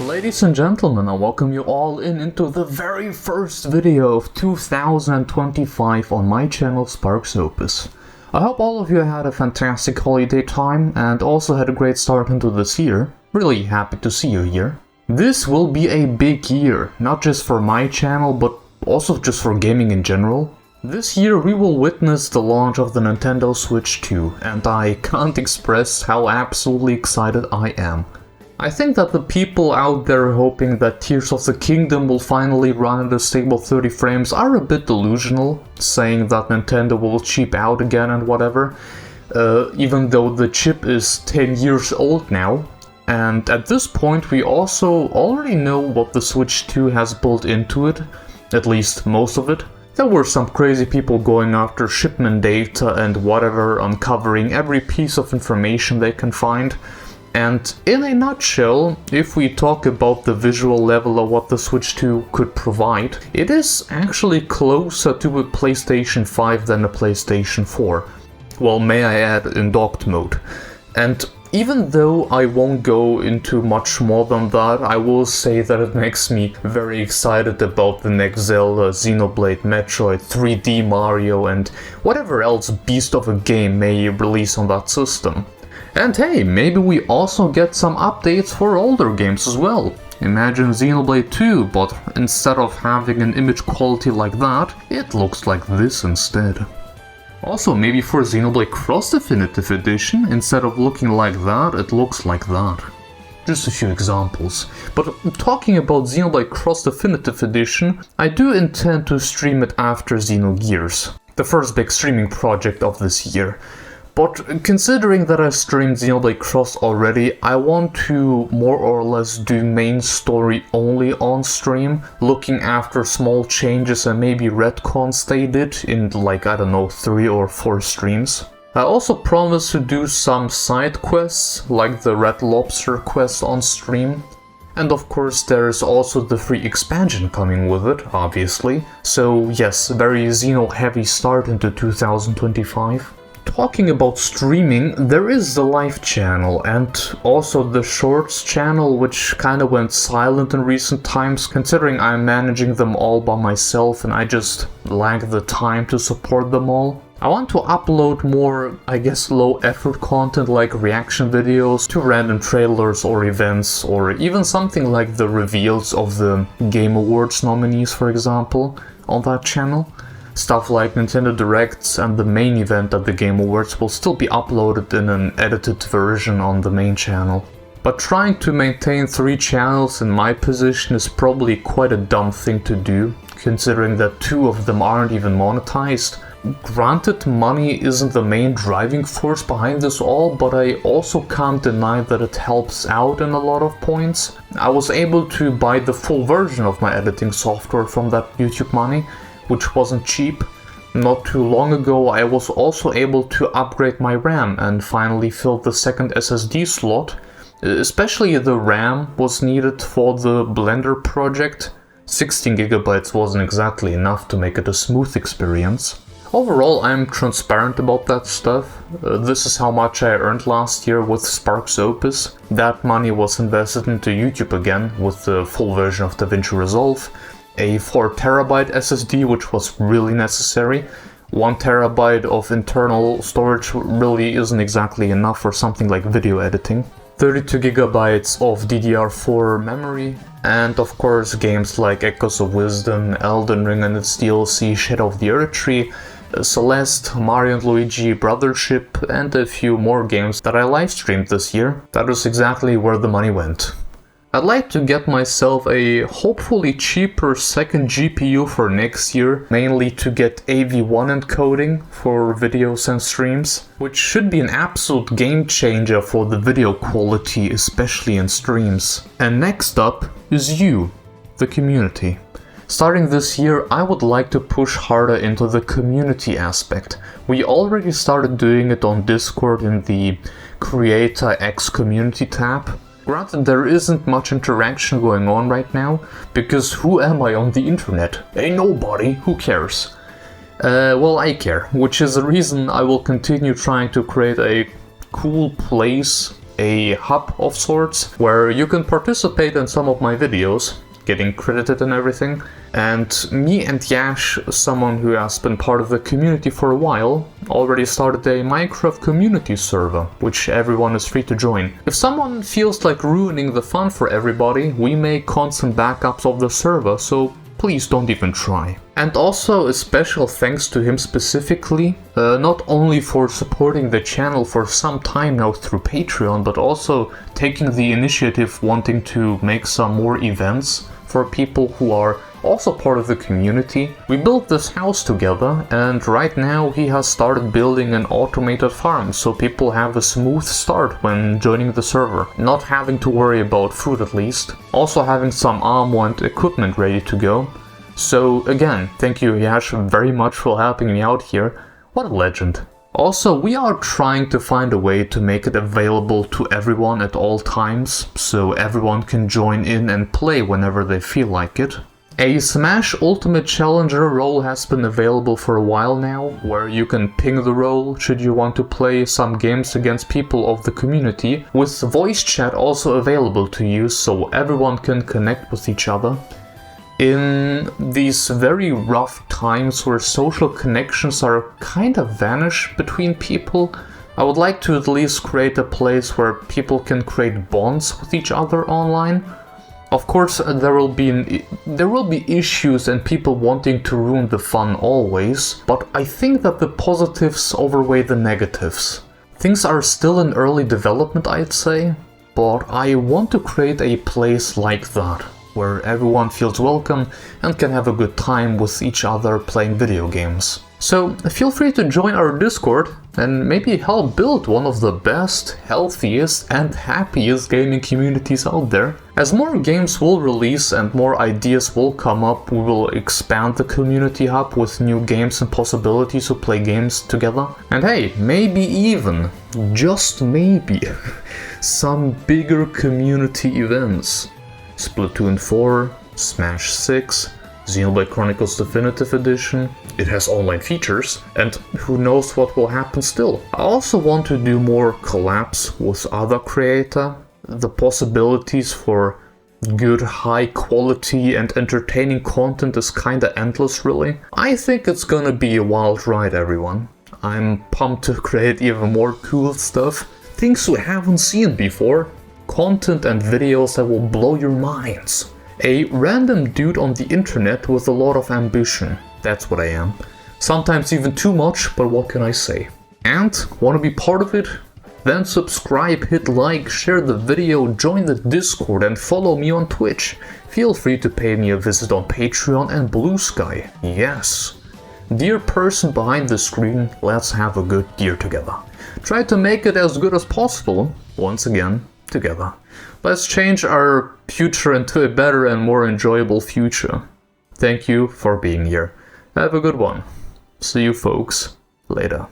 Ladies and gentlemen, I welcome you all into the very first video of 2025 on my channel SparksOpus. I hope all of you had a fantastic holiday time and also had a great start into this year. Really happy to see you here. This will be a big year, not just for my channel but also just for gaming in general. This year we will witness the launch of the Nintendo Switch 2, and I can't express how absolutely excited I am. I think that the people out there hoping that Tears of the Kingdom will finally run at a stable 30 frames are a bit delusional, saying that Nintendo will cheap out again and whatever, even though the chip is 10 years old now. And at this point we also already know what the Switch 2 has built into it, at least most of it. There were some crazy people going after shipment data and whatever, uncovering every piece of information they can find. And in a nutshell, if we talk about the visual level of what the Switch 2 could provide, it is actually closer to a PlayStation 5 than a PlayStation 4. Well, may I add, in docked mode. And even though I won't go into much more than that, I will say that it makes me very excited about the next Zelda, Xenoblade, Metroid, 3D Mario and whatever else beast of a game may release on that system. And hey, maybe we also get some updates for older games as well. Imagine Xenoblade 2, but instead of having an image quality like that, it looks like this instead. Also, maybe for Xenoblade Cross Definitive Edition, instead of looking like that, it looks like that. Just a few examples. But talking about Xenoblade Cross Definitive Edition, I do intend to stream it after Xenogears, the first big streaming project of this year. But considering that I streamed Xenoblade Cross already, I want to more or less do main story only on stream, looking after small changes and maybe retcons they did in like, I don't know, 3 or 4 streams. I also promise to do some side quests, like the Red Lobster quest on stream. And of course there's also the free expansion coming with it, obviously. So yes, very Xeno heavy start into 2025. Talking about streaming, there is the live channel and also the shorts channel, which kinda went silent in recent times, considering I'm managing them all by myself and I just lack the time to support them all. I want to upload more, I guess, low effort content like reaction videos to random trailers or events, or even something like the reveals of the Game Awards nominees, for example, on that channel. Stuff like Nintendo Directs and the main event at the Game Awards will still be uploaded in an edited version on the main channel. But trying to maintain 3 channels in my position is probably quite a dumb thing to do, considering that 2 of them aren't even monetized. Granted, money isn't the main driving force behind this all, but I also can't deny that it helps out in a lot of points. I was able to buy the full version of my editing software from that YouTube money, which wasn't cheap. Not too long ago I was also able to upgrade my RAM and finally fill the second SSD slot. Especially the RAM was needed for the Blender project. 16 GB wasn't exactly enough to make it a smooth experience. Overall, I'm transparent about that stuff. This is how much I earned last year with SparksOpus. That money was invested into YouTube again with the full version of DaVinci Resolve. A 4TB SSD, which was really necessary. 1TB of internal storage really isn't exactly enough for something like video editing. 32GB of DDR4 memory, and of course games like Echoes of Wisdom, Elden Ring and its DLC, Shadow of the Erdtree, Celeste, Mario & Luigi Brothership, and a few more games that I live streamed this year. That is exactly where the money went. I'd like to get myself a hopefully cheaper second GPU for next year, mainly to get AV1 encoding for videos and streams, which should be an absolute game changer for the video quality, especially in streams. And next up is you, the community. Starting this year, I would like to push harder into the community aspect. We already started doing it on Discord in the Creator X Community tab. Granted, there isn't much interaction going on right now, because who am I on the internet? Ain't nobody, who cares? Well, I care, which is the reason I will continue trying to create a cool place a hub of sorts where you can participate in some of my videos, getting credited and everything. And me and Yash, someone who has been part of the community for a while, already started a Minecraft community server, which everyone is free to join. If someone feels like ruining the fun for everybody, we make constant backups of the server, so please don't even try. And also a special thanks to him specifically, not only for supporting the channel for some time now through Patreon, but also taking the initiative wanting to make some more events for people who are also part of the community. We built this house together, and right now he has started building an automated farm, so people have a smooth start when joining the server, not having to worry about food at least. Also having some ammo and equipment ready to go. So again, thank you Yash very much for helping me out here. What a legend. Also, we are trying to find a way to make it available to everyone at all times, so everyone can join in and play whenever they feel like it. A Smash Ultimate Challenger role has been available for a while now, where you can ping the role should you want to play some games against people of the community, with voice chat also available to use so everyone can connect with each other. In these very rough times where social connections are kind of vanished between people, I would like to at least create a place where people can create bonds with each other online. Of course, there will be issues and people wanting to ruin the fun always, but I think that the positives overweigh the negatives. Things are still in early development, I'd say, but I want to create a place like that, where everyone feels welcome and can have a good time with each other playing video games. So feel free to join our Discord and maybe help build one of the best, healthiest and happiest gaming communities out there. As more games will release and more ideas will come up, we will expand the community hub with new games and possibilities to play games together. And hey, maybe even, just maybe, some bigger community events. Splatoon 4, Smash 6, Xenoblade Chronicles Definitive Edition. It has online features, and who knows what will happen still. I also want to do more collabs with other creators. The possibilities for good, high quality and entertaining content is kinda endless, really. I think it's gonna be a wild ride, everyone. I'm pumped to create even more cool stuff, things we haven't seen before. Content and videos that will blow your minds. A random dude on the internet with a lot of ambition. That's what I am. Sometimes even too much, but what can I say? And want to be part of it? Then subscribe, hit like, share the video, join the Discord and follow me on Twitch. Feel free to pay me a visit on Patreon and Blue Sky. Yes. Dear person behind the screen, let's have a good year together. Try to make it as good as possible, once again, together. Let's change our future into a better and more enjoyable future. Thank you for being here. Have a good one. See you folks later.